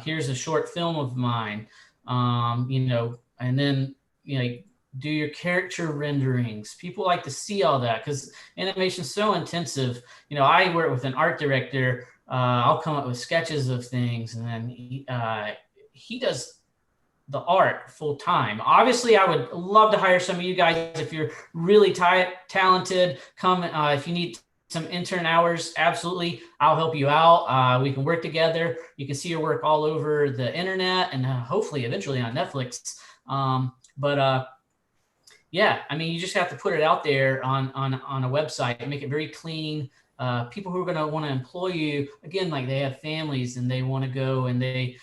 Here's a short film of mine, you know, and then, you know, do your character renderings. People like to see all that because animation is so intensive. You know, I work with an art director. I'll come up with sketches of things, and then he does the art full time. Obviously, I would love to hire some of you guys if you're really talented. Come if you need some intern hours, absolutely, I'll help you out. We can work together. You can see your work all over the internet and hopefully eventually on Netflix. Yeah, I mean, you just have to put it out there on a website and make it very clean. People who are going to want to employ you, again, like they have families and they want to go and they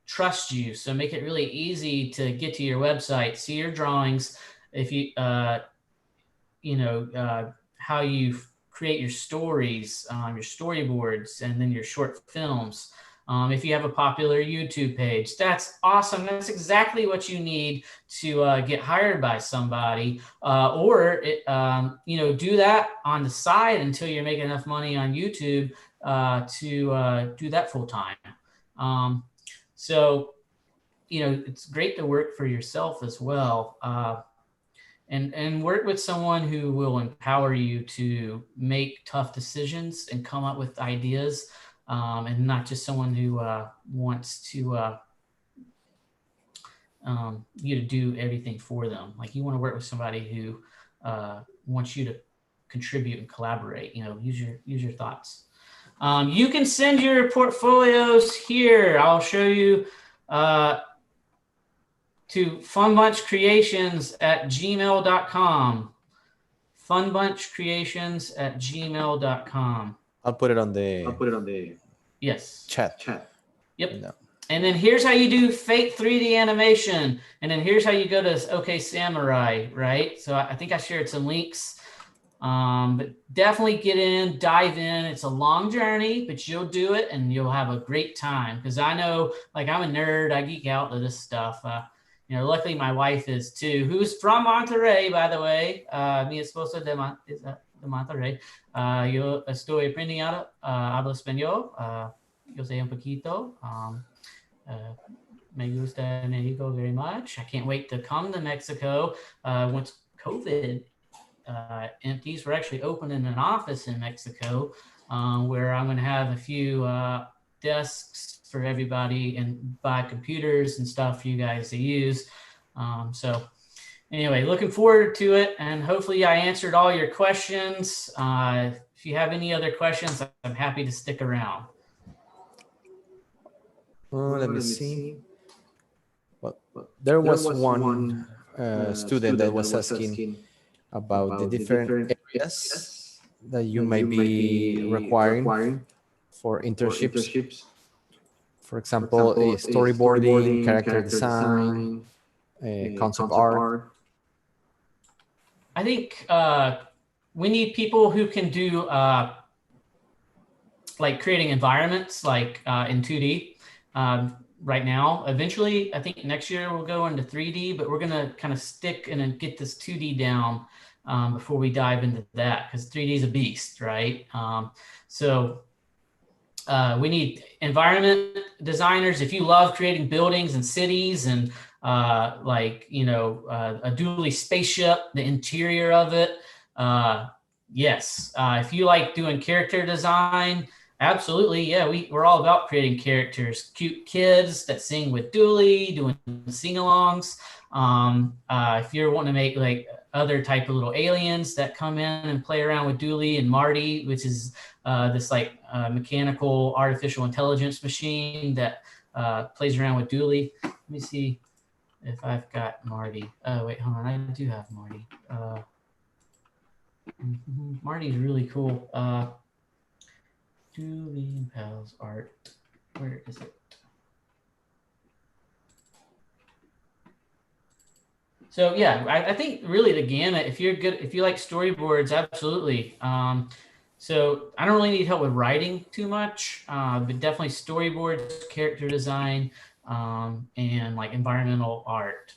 trust you. So make it really easy to get to your website, see your drawings. If you, you know, how you create your stories, your storyboards, and then your short films. If you have a popular YouTube page, that's awesome. That's exactly what you need to get hired by somebody, or you know, do that on the side until you're making enough money on YouTube to do that full time. So, you know, it's great to work for yourself as well, and work with someone who will empower you to make tough decisions and come up with ideas. And not just someone who wants to you to do everything for them. Like you want to work with somebody who wants you to contribute and collaborate. You know, use your thoughts. You can send your portfolios here. I'll show you to funbunchcreations@gmail.com. funbunchcreations@gmail.com. I'll put it on the yes chat. Yep. No. And then here's how you do fake 3D animation. And then here's how you go to OK Samurai, right? So I think I shared some links. But definitely get in, dive in. It's a long journey, but you'll do it and you'll have a great time. Because I know, like, I'm a nerd. I geek out to this stuff. You know, luckily my wife is too, who's from Monterrey, by the way. Mi esposa de Monterrey. Yo estoy aprendiendo, hablo español. Yo sé un poquito. Me gusta Mexico very much. I can't wait to come to Mexico once COVID empties. We're actually opening an office in Mexico where I'm going to have a few desks for everybody and buy computers and stuff for you guys to use. So anyway, looking forward to it, and hopefully I answered all your questions. If you have any other questions, I'm happy to stick around. Let me see. Well, there was one student that was asking about the different areas that you might be requiring for internships. For example, storyboarding, character design, concept art. I think we need people who can do like creating environments, like in 2D. Right now, eventually, I think next year we'll go into 3D, but we're gonna kind of stick and then get this 2D down before we dive into that, because 3D is a beast, right? So we need environment designers. If you love creating buildings and cities and like, you know, a dually spaceship, the interior of it, yes. If you like doing character design, absolutely, yeah, we're all about creating characters, cute kids that sing with Dooley, doing sing-alongs. If you're wanting to make like other type of little aliens that come in and play around with Dooley and Marty, which is this like mechanical artificial intelligence machine that plays around with Dooley. Let me see if I've got Marty. Oh, wait, hold on, I do have Marty. Marty's really cool. Dooley and Pals art. Where is it? So yeah, I think really the gamut. If you're good, if you like storyboards, absolutely. So I don't really need help with writing too much, but definitely storyboards, character design, and like environmental art.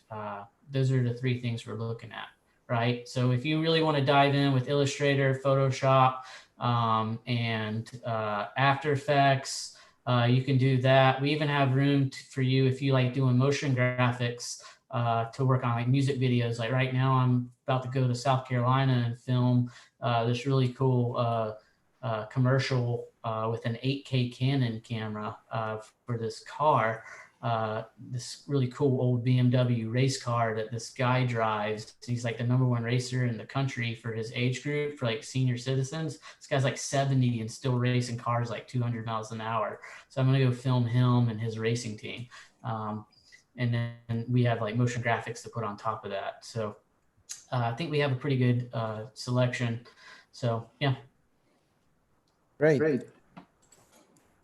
those are the three things we're looking at, right? So if you really want to dive in with Illustrator, Photoshop, and After Effects, you can do that. We even have room for you if you like doing motion graphics to work on like music videos. Like right now, I'm about to go to South Carolina and film this really cool commercial with an 8K Canon camera for this car. This really cool old BMW race car that this guy drives. He's like the #1 racer in the country for his age group, for like senior citizens. This guy's like 70 and still racing cars like 200 miles an hour. So I'm gonna go film him and his racing team. And then we have like motion graphics to put on top of that. So I think we have a pretty good selection. So yeah. Great.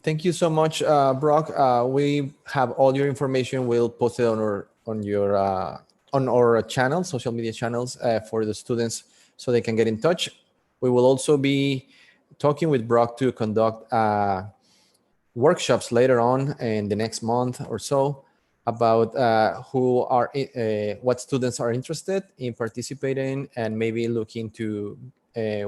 Thank you so much, Brock. We have all your information. We'll post it on our channels, social media channels, for the students so they can get in touch. We will also be talking with Brock to conduct workshops later on in the next month or so about what students are interested in participating and maybe looking to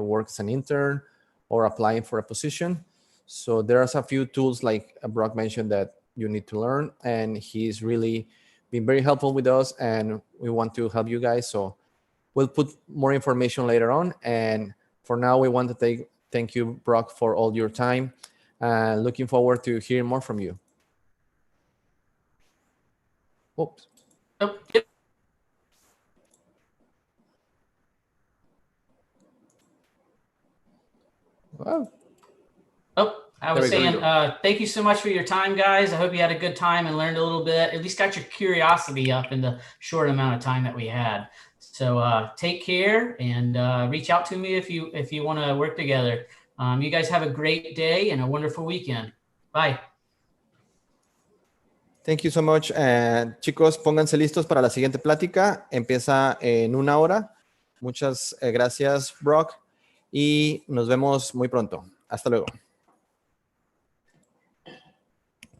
work as an intern or applying for a position. So there's a few tools like Brock mentioned that you need to learn, and he's really been very helpful with us, and we want to help you guys. So we'll put more information later on. And for now, we want to thank you, Brock, for all your time. Looking forward to hearing more from you. Oops. Oh, yep. Wow. Oh, I was saying, thank you so much for your time, guys. I hope you had a good time and learned a little bit, at least got your curiosity up in the short amount of time that we had. So take care and reach out to me if you want to work together. You guys have a great day and a wonderful weekend. Bye. Thank you so much. Chicos, pónganse listos para la siguiente plática. Empieza en 1 hora. Muchas gracias, Brock. Y nos vemos muy pronto. Hasta luego.